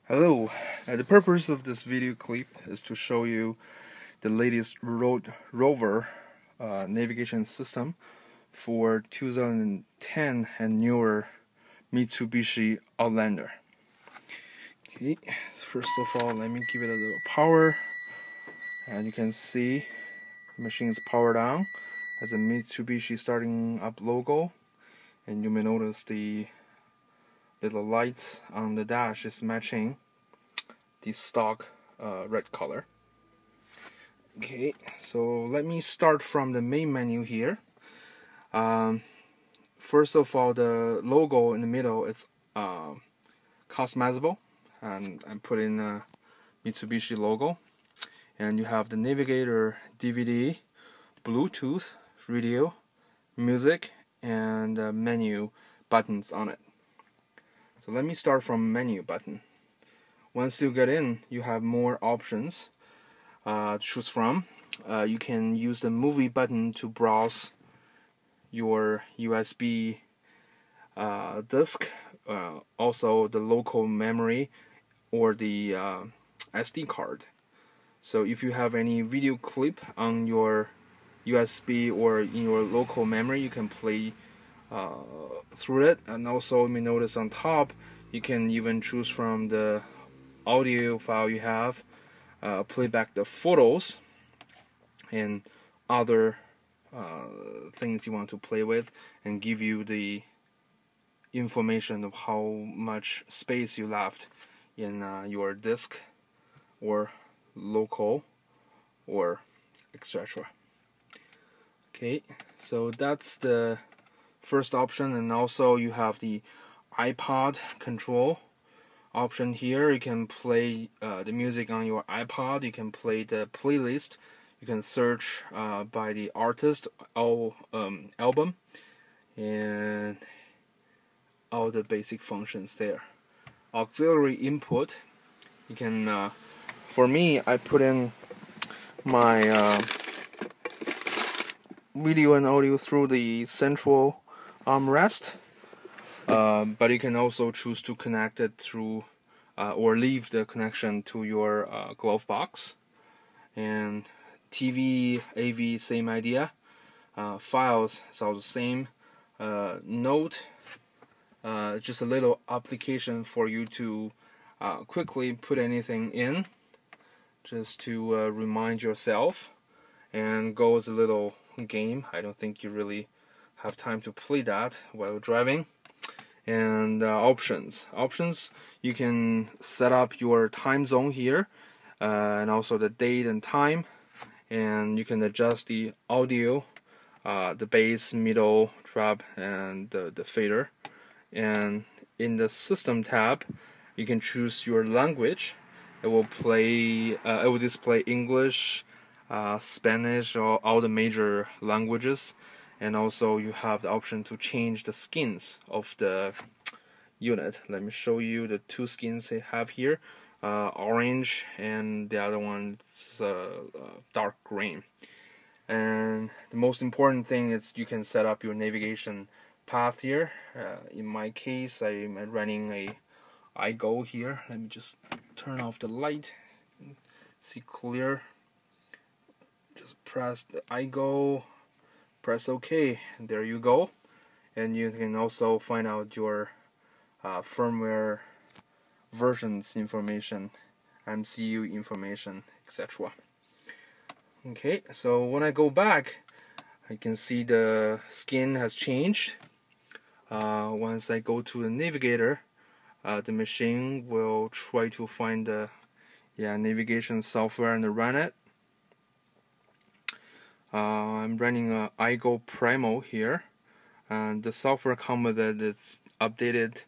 Hello, the purpose of this video clip is to show you the latest Roadrover navigation system for 2010 and newer Mitsubishi Outlander. Okay, first of all, let me give it a little power, and you can see the machine is powered on as a Mitsubishi starting up logo, and you may notice the little lights on the dash is matching the stock red color. Okay, so let me start from the main menu here. First of all, the logo in the middle is customizable, and I put in a Mitsubishi logo. And you have the navigator, DVD, Bluetooth, radio, music, and menu buttons on it. So let me start from menu button. Once you get in, you have more options to choose from. You can use the movie button to browse your USB disk, also the local memory or the SD card. So if you have any video clip on your USB or in your local memory, you can play through it. And also you may notice on top you can even choose from the audio file you have, play back the photos and other things you want to play with, and give you the information of how much space you left in your disk or local or etc. Okay, so that's the first option. And also you have the iPod control option here. You can play the music on your iPod. You can play the playlist. You can search by the artist album, and all the basic functions there. Auxiliary input, you can for me, I put in my video and audio through the central armrest, but you can also choose to connect it through or leave the connection to your glove box. And TV, AV, same idea. Files is all the same. Note, just a little application for you to quickly put anything in, just to remind yourself, and go as a little game. I don't think you really have time to play that while driving. And options, you can set up your time zone here, and also the date and time, and you can adjust the audio, the bass, middle, drop, and the fader. And in the system tab, you can choose your language. It will display English, Spanish, or all the major languages. And also you have the option to change the skins of the unit. Let me show you the two skins they have here, orange, and the other one's dark green. And the most important thing is you can set up your navigation path here. In my case, I'm running a iGo here. Let me just turn off the light, see clear. Just press the iGo, press OK, and there you go. And you can also find out your firmware versions information, MCU information, etc. Okay, so when I go back, I can see the skin has changed. Once I go to the navigator, the machine will try to find the navigation software and run it. I'm running a iGo Primo here, and the software comes with it. It's updated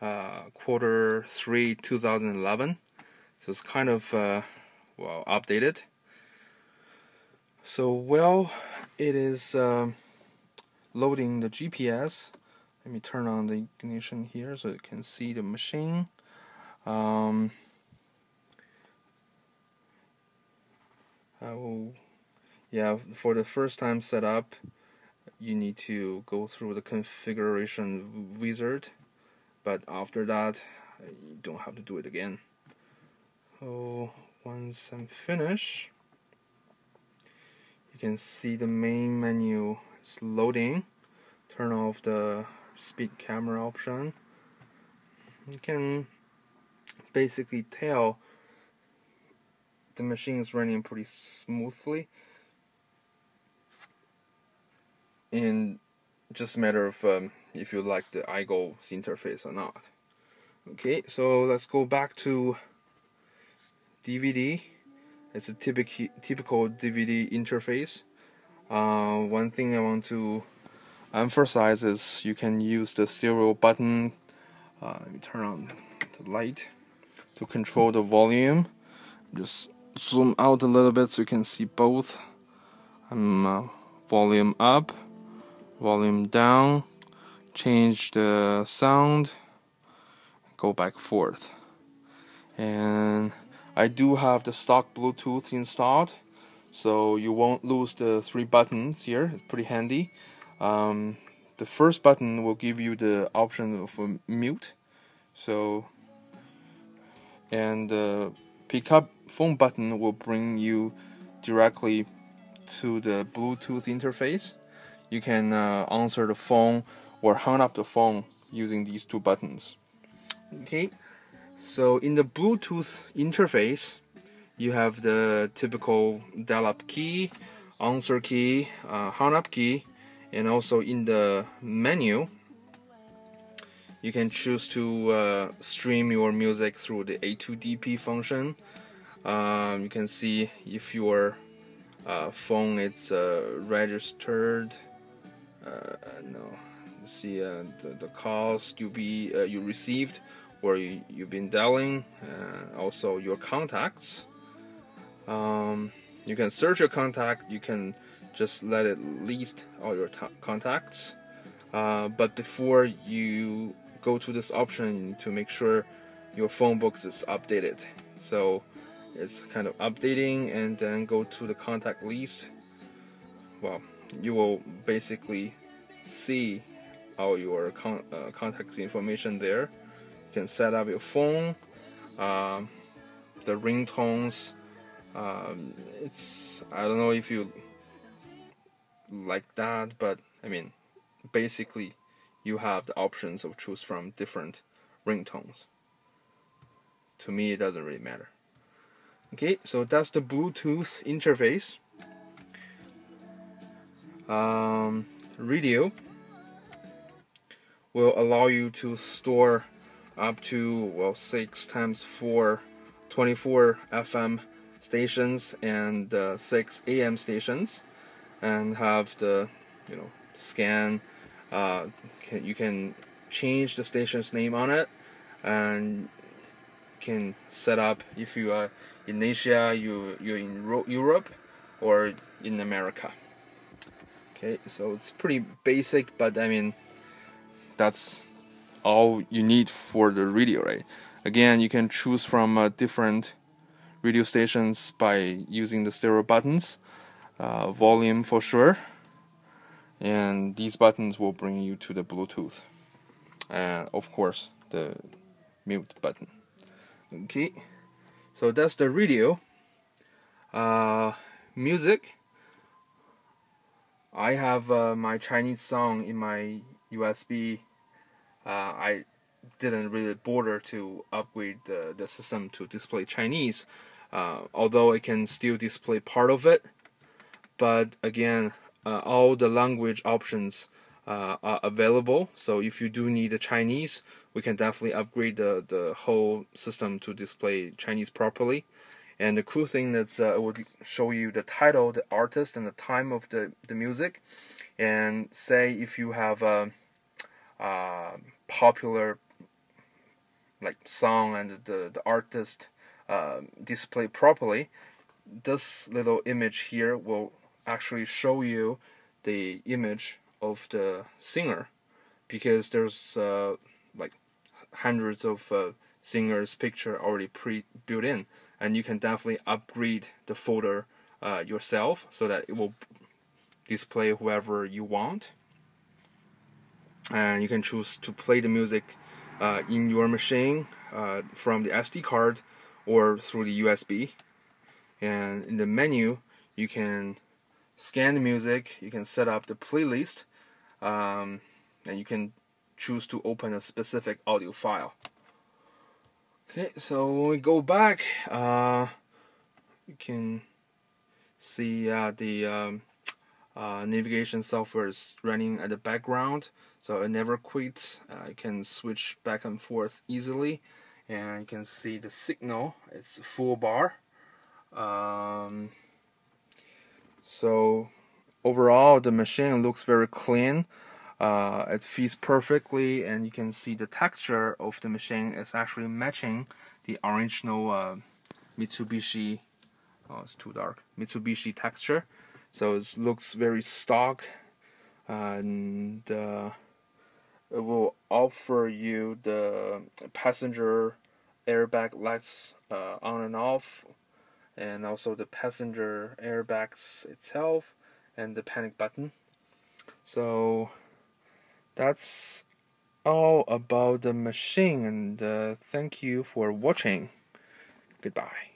Q3 2011, so it's kind of updated. So while it is loading the GPS, let me turn on the ignition here so you can see the machine. For the first time setup, you need to go through the configuration wizard, but after that you don't have to do it again. So once I'm finished, you can see the main menu is loading. Turn off the speed camera option. You can basically tell the machine is running pretty smoothly, and just a matter of if you like the iGo's interface or not. Okay, so let's go back to DVD. It's a typical DVD interface. One thing I want to emphasize is you can use the stereo button. Let me turn on the light to control the volume. Just zoom out a little bit so you can see both. Volume up, volume down, change the sound, go back forth. And I do have the stock Bluetooth installed, so you won't lose the 3 buttons here. It's pretty handy. The first button will give you the option of mute, so, and the pick up phone button will bring you directly to the Bluetooth interface. You can answer the phone or hang up the phone using these 2 buttons. Okay, so in the Bluetooth interface, you have the typical dial-up key, answer key, hang-up key, and also in the menu, you can choose to stream your music through the A2DP function. You can see if your phone is registered. No, see the calls you received or you've been dialing. Also your contacts. You can search your contact. You can just let it list all your contacts. But before you go to this option, to make sure your phone book is updated. So it's kind of updating, and then go to the contact list. Well, you will basically see all your contacts information there. You can set up your phone, the ringtones. I don't know if you like that, but I mean, basically you have the options of choose from different ringtones. To me, it doesn't really matter. Okay, so that's the Bluetooth interface. Radio will allow you to store up to 6 times 4 24 FM stations and 6 AM stations, and have the scan. You can change the station's name on it, and can set up if you are in Asia, you're in Europe, or in America. Okay, so it's pretty basic, but I mean, that's all you need for the radio, right? Again, you can choose from different radio stations by using the stereo buttons, volume for sure, and these buttons will bring you to the Bluetooth, and of course the mute button. Okay, so that's the radio. Music. I have my Chinese song in my USB. I didn't really bother to upgrade the system to display Chinese, although it can still display part of it. But again, all the language options are available. So if you do need the Chinese, we can definitely upgrade the whole system to display Chinese properly. And the cool thing is it would show you the title, the artist, and the time of the music. And say if you have a popular song and the artist displayed properly, this little image here will actually show you the image of the singer, because there's hundreds of singers' picture already pre-built in, and you can definitely upgrade the folder yourself so that it will display whoever you want, and you can choose to play the music in your machine from the SD card, or through the USB. And in the menu, you can scan the music, you can set up the playlist, and you can choose to open a specific audio file. Okay, so when we go back, you can see the navigation software is running at the background, so it never quits. You can switch back and forth easily, and you can see the signal, it's full bar. So overall, the machine looks very clean. It fits perfectly, and you can see the texture of the machine is actually matching the original Mitsubishi. Oh, it's too dark. Mitsubishi texture. So it looks very stock, and it will offer you the passenger airbag lights on and off, and also the passenger airbags itself, and the panic button. So that's all about the machine, and thank you for watching. Goodbye.